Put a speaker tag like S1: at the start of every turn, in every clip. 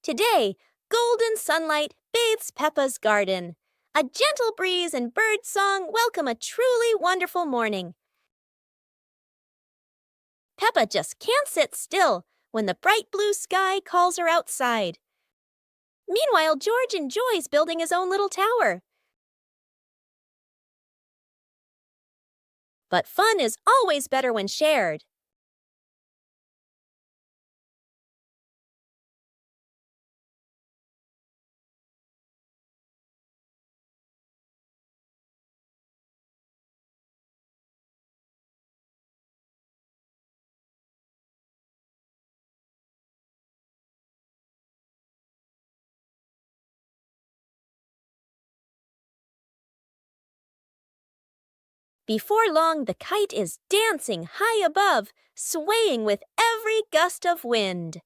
S1: Today, golden sunlight bathes Peppa's garden. A gentle breeze and bird song welcome a truly wonderful morning. Peppa just can't sit still when the bright blue sky calls her outside. Meanwhile, George enjoys building his own little tower. But fun is always better when shared. Before long, the kite is dancing high above, swaying with every gust of wind.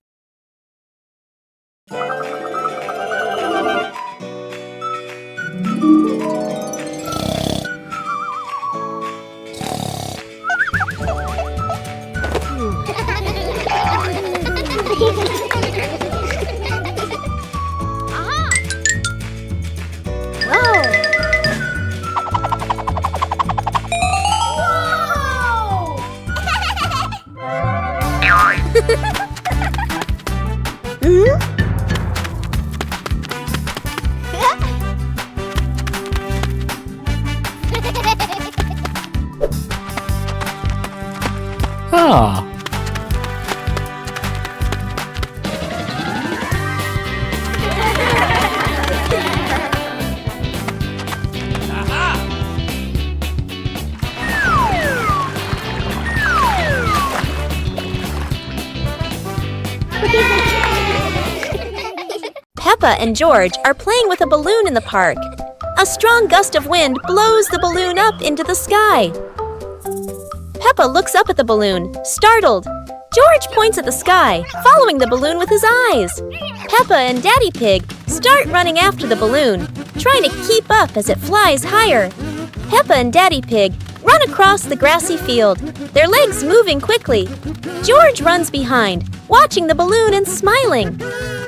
S1: Peppa and George are playing with a balloon in the park. A strong gust of wind blows the balloon up into the sky. Peppa looks up at the balloon, startled. George points at the sky, following the balloon with his eyes. Peppa and Daddy Pig start running after the balloon, trying to keep up as it flies higher. Peppa and Daddy Pig run across the grassy field, their legs moving quickly. George runs behind, watching the balloon and smiling.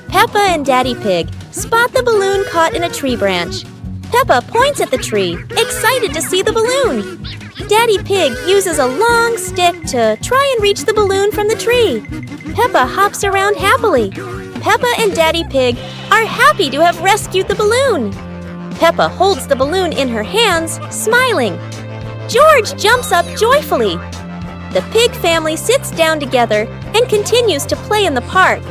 S1: Peppa and Daddy Pig spot the balloon caught in a tree branch. Peppa points at the tree, excited to see the balloon. Daddy Pig uses a long stick to try and reach the balloon from the tree. Peppa hops around happily. Peppa and Daddy Pig are happy to have rescued the balloon. Peppa holds the balloon in her hands, smiling. George jumps up joyfully. The pig family sits down together and continues to play in the park.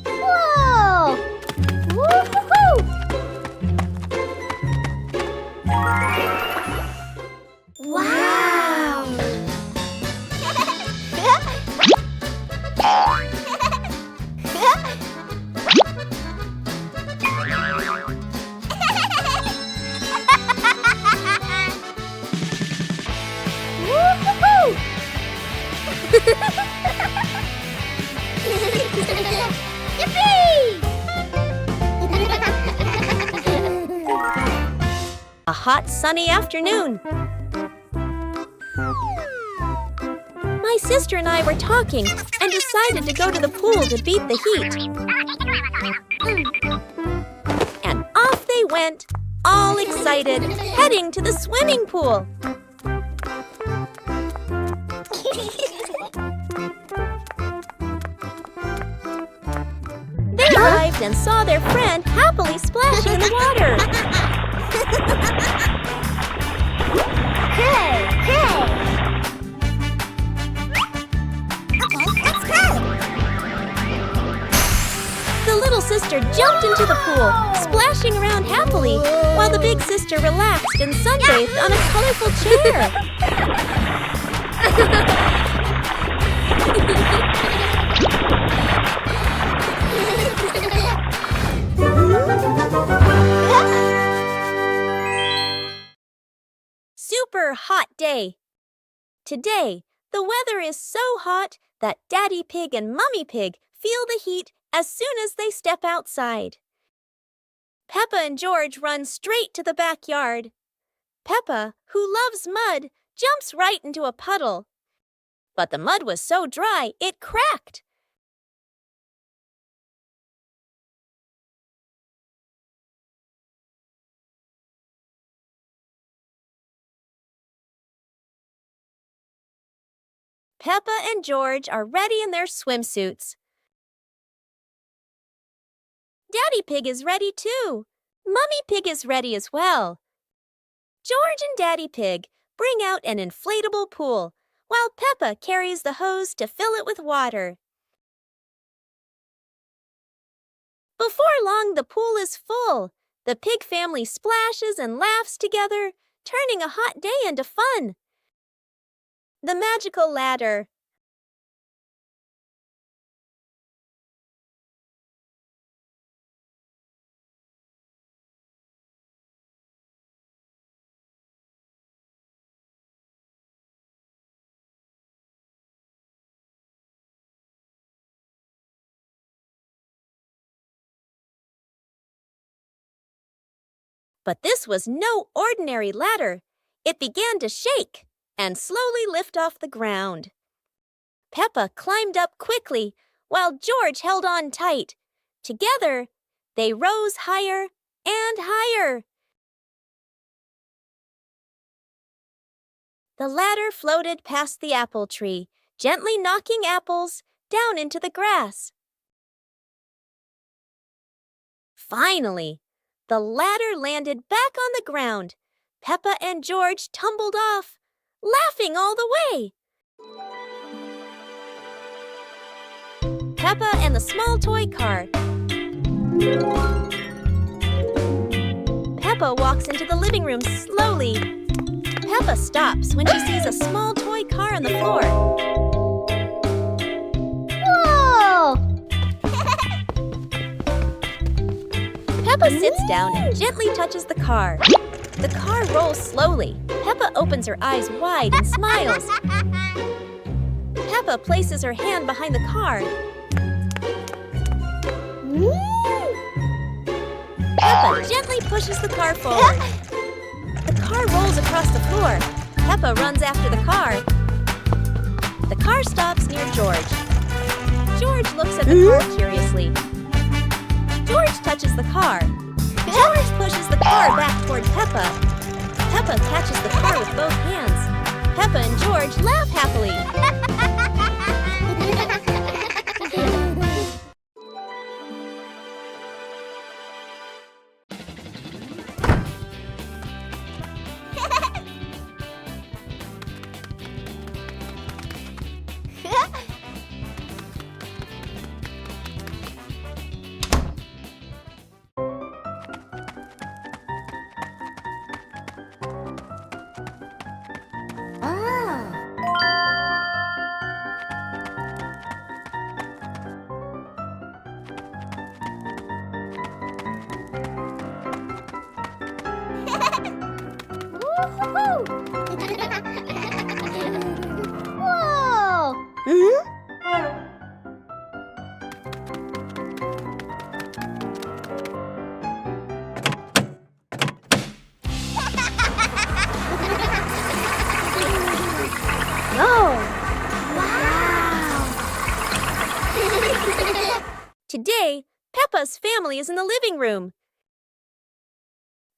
S2: Whoa! Woo-hoo-hoo! Wow! Woo-hoo-hoo! Yippee!
S1: A hot, sunny afternoon. My sister and I were talking and decided to go to the pool to beat the heat. And off they went, all excited, heading to the swimming pool. They arrived and saw their friend happily splashing in the water.
S2: Hey! Okay, let's go!
S1: The little sister jumped into the pool, splashing around happily, while the big sister relaxed and sunbathed on a colorful chair. day. Today, the weather is so hot that Daddy Pig and Mummy Pig feel the heat as soon as they step outside. Peppa and George run straight to the backyard. Peppa, who loves mud, jumps right into a puddle. But the mud was so dry, it cracked. Peppa and George are ready in their swimsuits. Daddy Pig is ready too. Mummy Pig is ready as well. George and Daddy Pig bring out an inflatable pool, while Peppa carries the hose to fill it with water. Before long, the pool is full. The pig family splashes and laughs together, turning a hot day into fun. The magical ladder. But this was no ordinary ladder. It began to shake and slowly lift off the ground. Peppa climbed up quickly, while George held on tight. Together, they rose higher and higher. The ladder floated past the apple tree, gently knocking apples down into the grass. Finally, the ladder landed back on the ground. Peppa and George tumbled off, laughing all the way. Peppa and the small toy car. Peppa walks into the living room slowly. Peppa stops when she sees a small toy car on the floor.
S2: Whoa!
S1: Peppa sits down and gently touches the car. The car rolls slowly. Peppa opens her eyes wide and smiles. Peppa places her hand behind the car. Peppa gently pushes the car forward. The car rolls across the floor. Peppa runs after the car. The car stops near George. George looks at the car curiously. George touches the car. George pushes the car back toward Peppa. Peppa catches the car with both hands. Peppa and George laugh happily.
S2: Whoa!
S1: Today, Peppa's family is in the living room.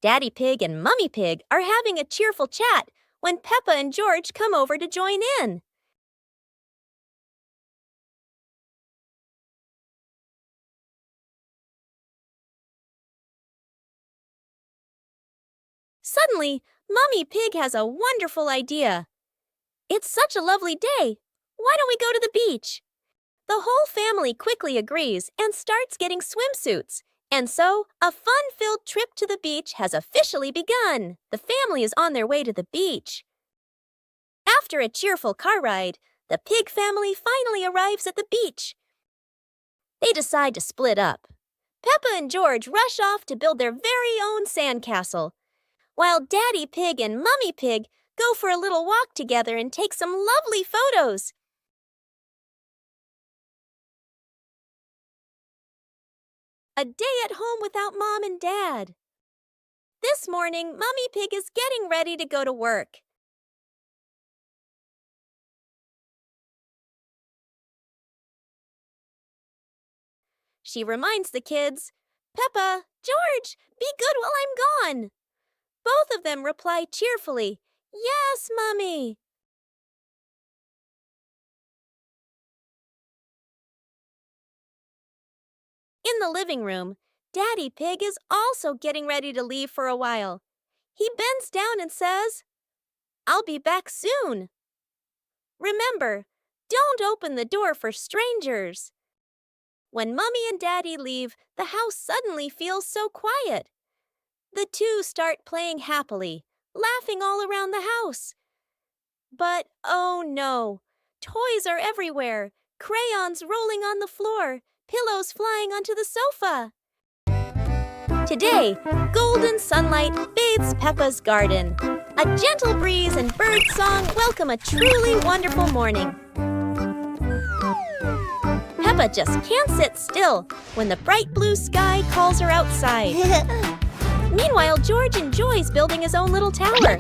S1: Daddy Pig and Mummy Pig are having a cheerful chat when Peppa and George come over to join in. Suddenly, Mummy Pig has a wonderful idea. It's such a lovely day. Why don't we go to the beach? The whole family quickly agrees and starts getting swimsuits. And so, a fun-filled trip to the beach has officially begun. The family is on their way to the beach. After a cheerful car ride, the pig family finally arrives at the beach. They decide to split up. Peppa and George rush off to build their very own sandcastle, while Daddy Pig and Mummy Pig go for a little walk together and take some lovely photos. A day at home without Mom and Dad. This morning, Mummy Pig is getting ready to go to work. She reminds the kids, "Peppa, George, be good while I'm gone." Both of them reply cheerfully, "Yes, Mummy." In the living room, Daddy Pig is also getting ready to leave for a while. He bends down and says, "I'll be back soon." Remember, don't open the door for strangers. When Mummy and Daddy leave, the house suddenly feels so quiet. The two start playing happily, laughing all around the house. But oh no, toys are everywhere, crayons rolling on the floor, pillows flying onto the sofa. Today, golden sunlight bathes Peppa's garden. A gentle breeze and bird song welcome a truly wonderful morning. Peppa just can't sit still when the bright blue sky calls her outside. Meanwhile, George enjoys building his own little tower.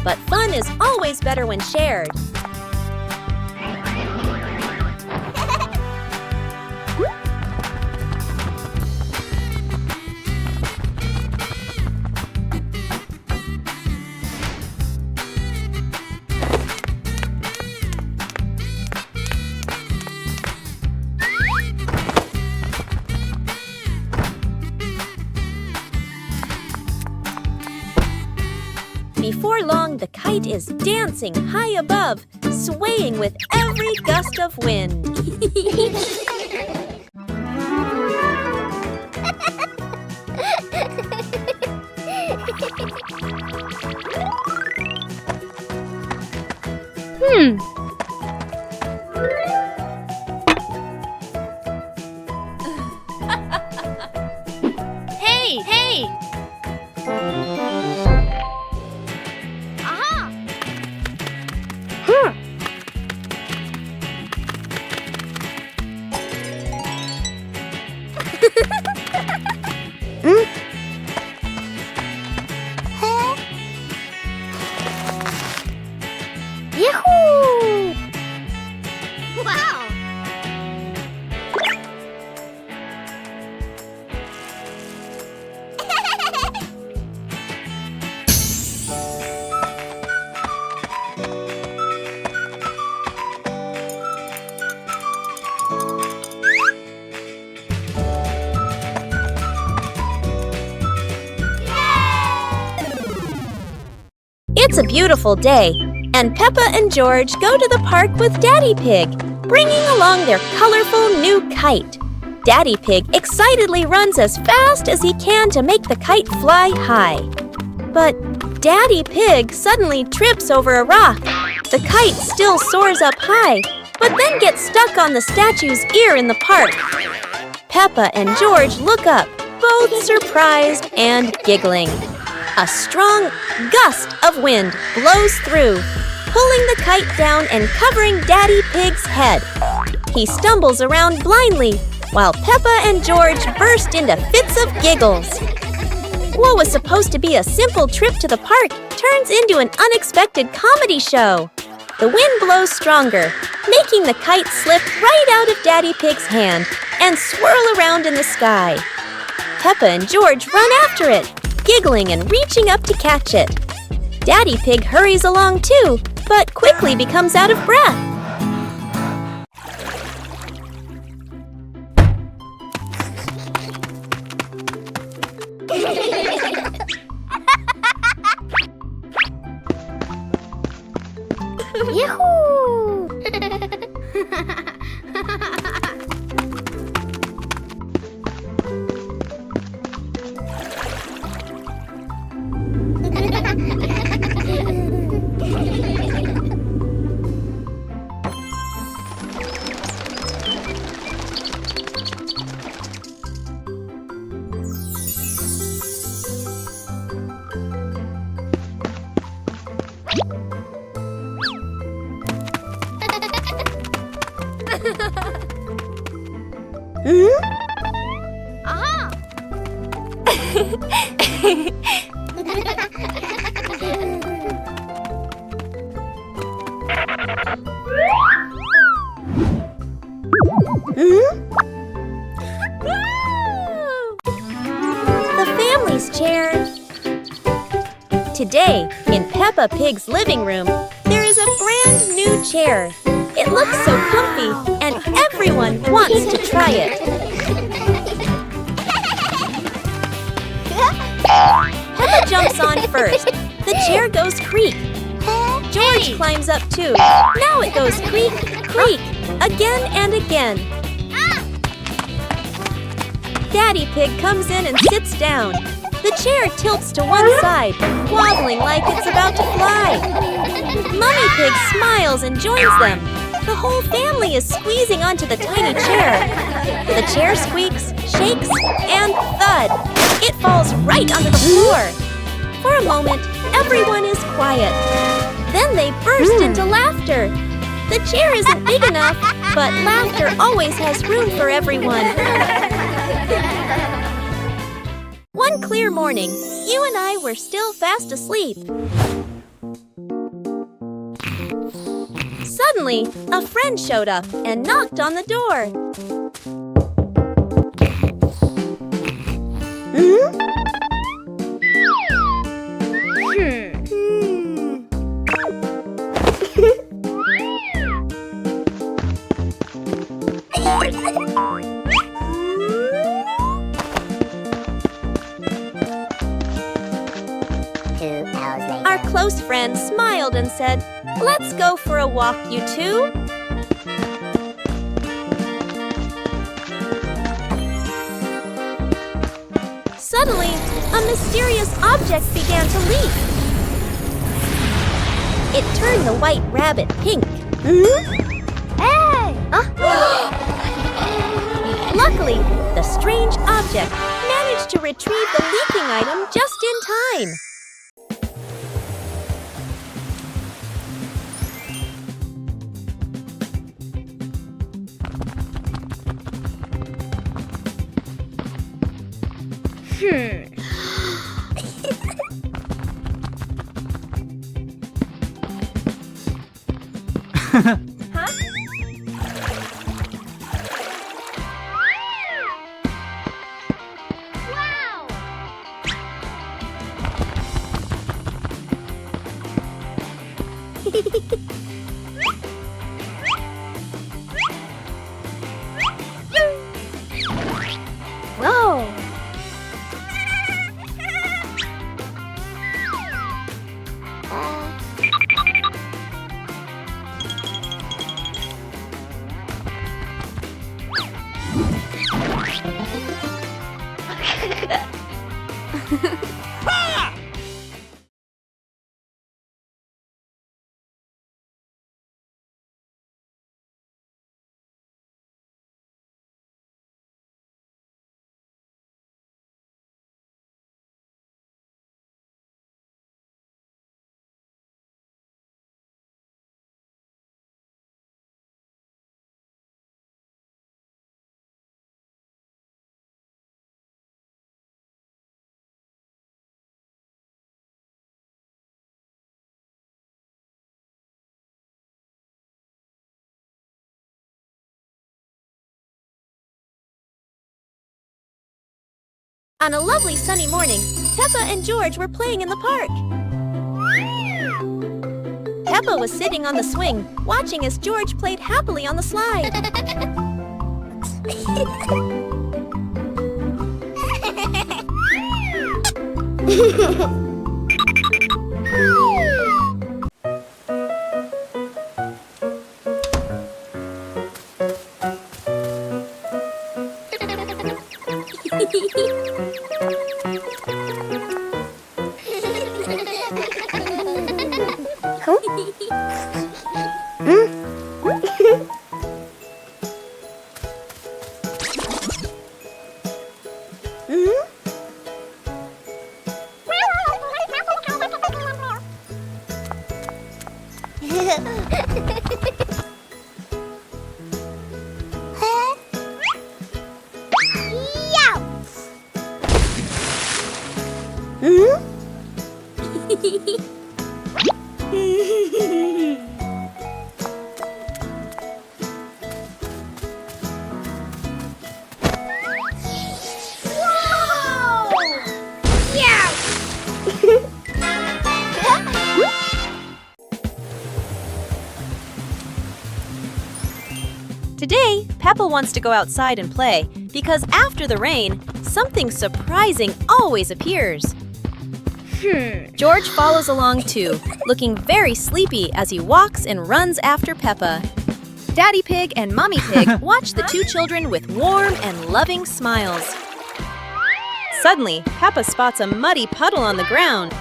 S1: But fun is always better when shared. Before long, the kite is dancing high above, swaying with every gust of wind. Hey!
S2: Yahoo! Wow!
S1: It's a beautiful day, and Peppa and George go to the park with Daddy Pig, bringing along their colorful new kite. Daddy Pig excitedly runs as fast as he can to make the kite fly high. But Daddy Pig suddenly trips over a rock. The kite still soars up high, but then gets stuck on the statue's ear in the park. Peppa and George look up, both surprised and giggling. A strong gust of wind blows through, pulling the kite down and covering Daddy Pig's head. He stumbles around blindly, while Peppa and George burst into fits of giggles. What was supposed to be a simple trip to the park turns into an unexpected comedy show. The wind blows stronger, making the kite slip right out of Daddy Pig's hand and swirl around in the sky. Peppa and George run after it, giggling and reaching up to catch it. Daddy Pig hurries along too, but quickly becomes out of breath.
S2: Yahoo! Aha!
S1: The family's chair. Today, in Peppa Pig's living room, there is a brand new chair. It looks so comfy, and everyone wants to try it. Peppa jumps on first. The chair goes creak. George climbs up too. Now it goes creak, creak, again and again. Daddy Pig comes in and sits down. The chair tilts to one side, wobbling like it's about to fly. Mummy Pig smiles and joins them. The whole family is squeezing onto the tiny chair. The chair squeaks, shakes, and thud. It falls right onto the floor. For a moment, everyone is quiet. Then they burst into laughter. The chair isn't big enough, but laughter always has room for everyone. One clear morning, you and I were still fast asleep. Suddenly, a friend showed up and knocked on the door. Our close friend smiled and said, "Let's go for a walk, you two." Suddenly, a mysterious object began to leap. It turned the white rabbit pink.
S2: Hey!
S1: Luckily, the strange object managed to retrieve the leaking item just in time.
S2: Wow! Whoa!
S1: On a lovely sunny morning, Peppa and George were playing in the park. Peppa was sitting on the swing, watching as George played happily on the slide. Today, Peppa wants to go outside and play because after the rain, something surprising always appears. George follows along too, looking very sleepy as he walks and runs after Peppa. Daddy Pig and Mommy Pig watch the two children with warm and loving smiles. Suddenly, Peppa spots a muddy puddle on the ground.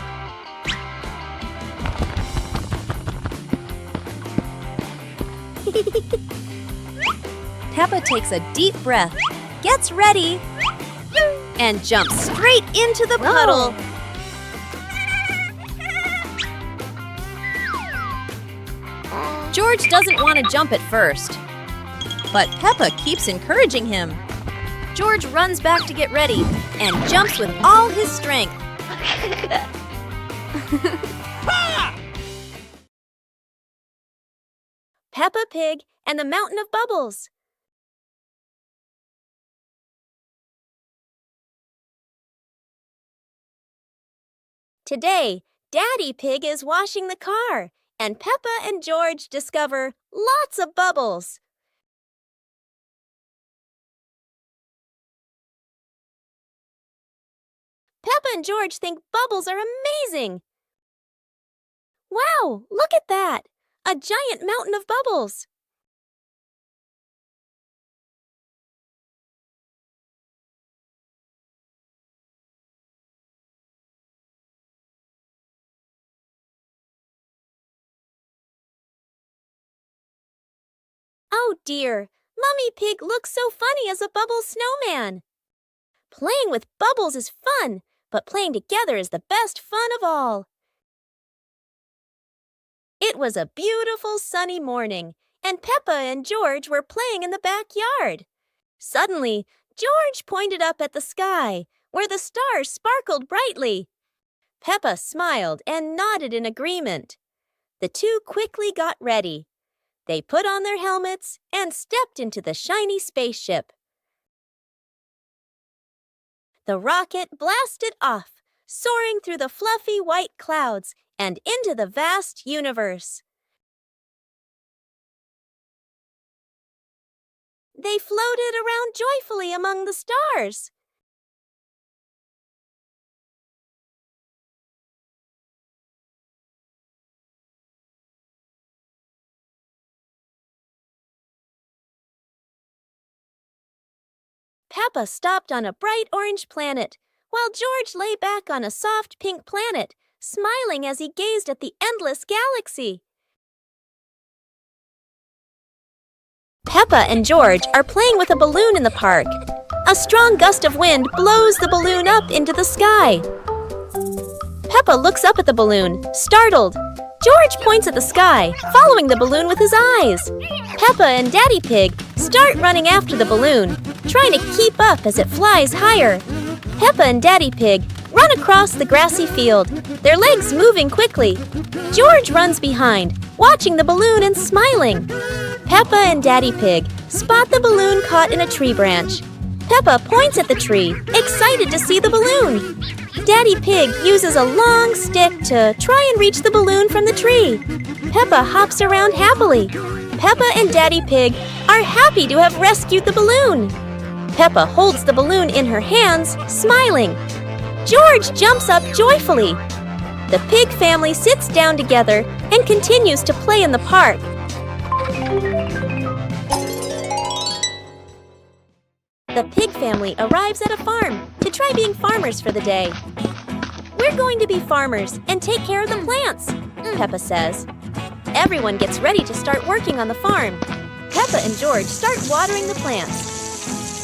S1: Peppa takes a deep breath, gets ready, and jumps straight into the puddle. George doesn't want to jump at first, but Peppa keeps encouraging him. George runs back to get ready and jumps with all his strength. Peppa Pig and the Mountain of Bubbles. Today, Daddy Pig is washing the car, and Peppa and George discover lots of bubbles. Peppa and George think bubbles are amazing. Wow, look at that! A giant mountain of bubbles. Oh dear, Mummy Pig looks so funny as a bubble snowman. Playing with bubbles is fun, but playing together is the best fun of all. It was a beautiful sunny morning, and Peppa and George were playing in the backyard. Suddenly, George pointed up at the sky, where the stars sparkled brightly. Peppa smiled and nodded in agreement. The two quickly got ready. They put on their helmets and stepped into the shiny spaceship. The rocket blasted off, soaring through the fluffy white clouds and into the vast universe. They floated around joyfully among the stars. Peppa stopped on a bright orange planet, while George lay back on a soft pink planet, smiling as he gazed at the endless galaxy. Peppa and George are playing with a balloon in the park. A strong gust of wind blows the balloon up into the sky. Peppa looks up at the balloon, startled. George points at the sky, following the balloon with his eyes. Peppa and Daddy Pig start running after the balloon, trying to keep up as it flies higher. Peppa and Daddy Pig run across the grassy field, their legs moving quickly. George runs behind, watching the balloon and smiling. Peppa and Daddy Pig spot the balloon caught in a tree branch. Peppa points at the tree, excited to see the balloon. Daddy Pig uses a long stick to try and reach the balloon from the tree. Peppa hops around happily. Peppa and Daddy Pig are happy to have rescued the balloon. Peppa holds the balloon in her hands, smiling. George jumps up joyfully. The pig family sits down together and continues to play in the park. The pig family arrives at a farm to try being farmers for the day. We're going to be farmers and take care of the plants, Peppa says. Everyone gets ready to start working on the farm. Peppa and George start watering the plants.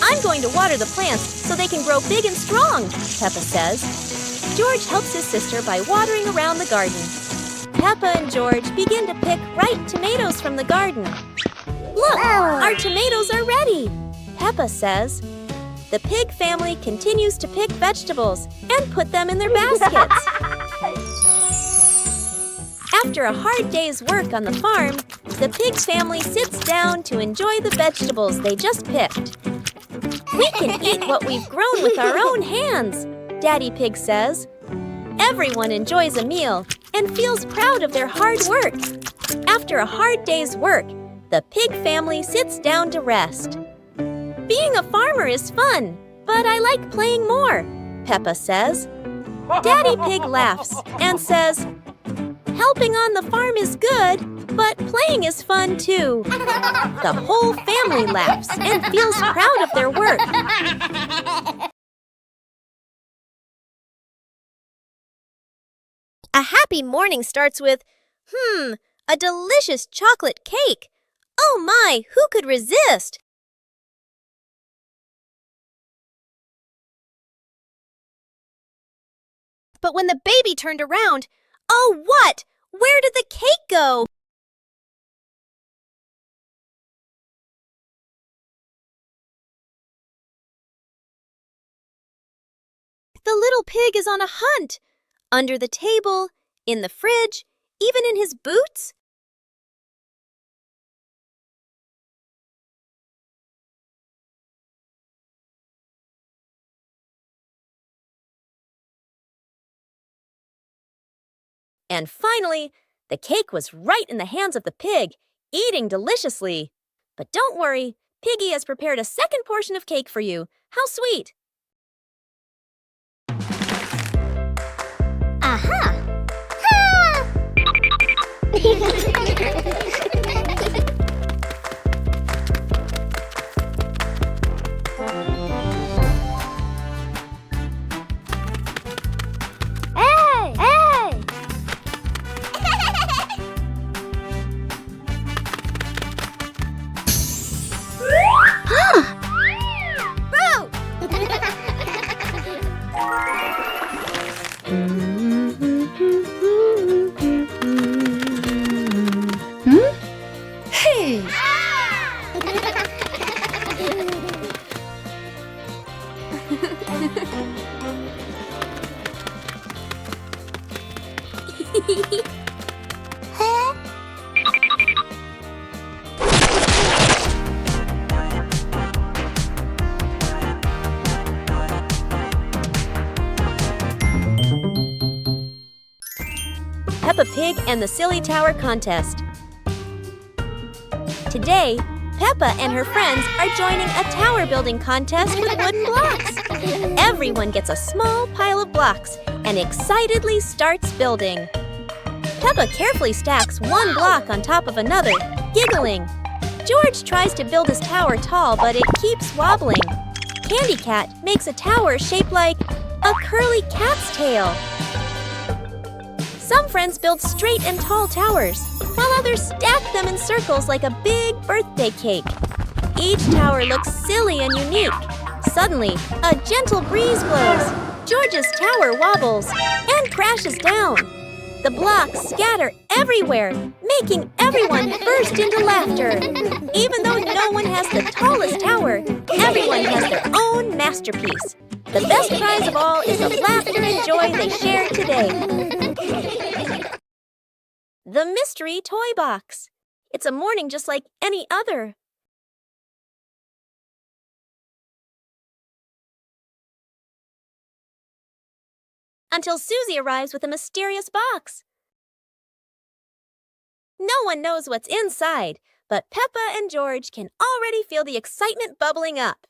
S1: I'm going to water the plants so they can grow big and strong, Peppa says. George helps his sister by watering around the garden. Peppa and George begin to pick ripe tomatoes from the garden. Look, our tomatoes are ready, Peppa says. The pig family continues to pick vegetables and put them in their baskets. After a hard day's work on the farm, the pig family sits down to enjoy the vegetables they just picked. We can eat what we've grown with our own hands, Daddy Pig says. Everyone enjoys a meal and feels proud of their hard work. After a hard day's work, The pig family sits down to rest. Being a farmer is fun, but I like playing more, Peppa says. Daddy Pig laughs and says, helping on the farm is good, but playing is fun too. The whole family laughs and feels proud of their work. A happy morning starts with, a delicious chocolate cake. Oh my, who could resist? But when the baby turned around, oh what? Where did the cake go? The little pig is on a hunt. Under the table, in the fridge, even in his boots. And finally, the cake was right in the hands of the pig, eating deliciously. But don't worry, Piggy has prepared a second portion of cake for you. How sweet!
S2: Aha! Hey! Hey!
S1: Boo!
S2: Hey!
S1: Peppa Pig and the Silly Tower Contest. Today, Peppa and her friends are joining a tower building contest with wooden blocks. Everyone gets a small pile of blocks and excitedly starts building. Peppa carefully stacks one block on top of another, giggling. George tries to build his tower tall, but it keeps wobbling. Candy Cat makes a tower shaped like a curly cat's tail. Some friends build straight and tall towers, while others stack them in circles like a big birthday cake. Each tower looks silly and unique. Suddenly, a gentle breeze blows. George's tower wobbles and crashes down. The blocks scatter everywhere, making everyone burst into laughter. Even though no one has the tallest tower, everyone has their own masterpiece. The best prize of all is the laughter and joy they shared today. The Mystery Toy Box. It's a morning just like any other. Until Susie arrives with a mysterious box. No one knows what's inside, but Peppa and George can already feel the excitement bubbling up.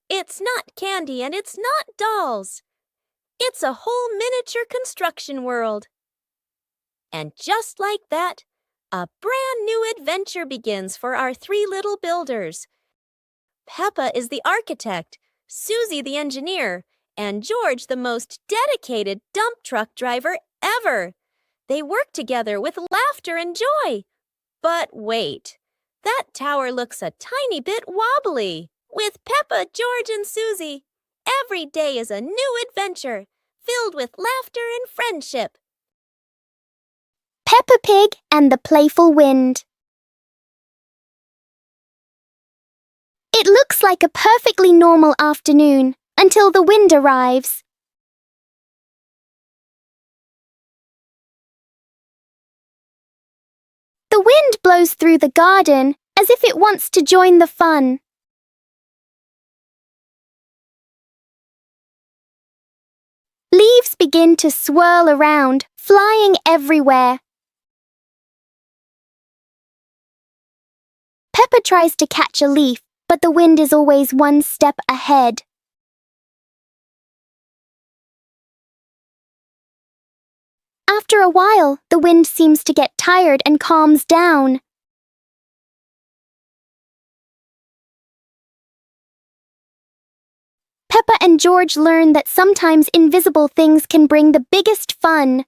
S1: It's not candy and it's not dolls. It's a whole miniature construction world. And just like that, a brand new adventure begins for our three little builders. Peppa is the architect, Susie the engineer, and George the most dedicated dump truck driver ever. They work together with laughter and joy. But wait, that tower looks a tiny bit wobbly. With Peppa, George, and Susie, every day is a new adventure, filled with laughter and friendship.
S2: Peppa Pig and the Playful Wind. It looks like a perfectly normal afternoon until the wind arrives. The wind blows through the garden as if it wants to join the fun. Leaves leaves begin to swirl around, flying everywhere. Peppa tries to catch a leaf, but the wind is always one step ahead. After a while, the wind seems to get tired and calms down. Peppa and George learn that sometimes invisible things can bring the biggest fun.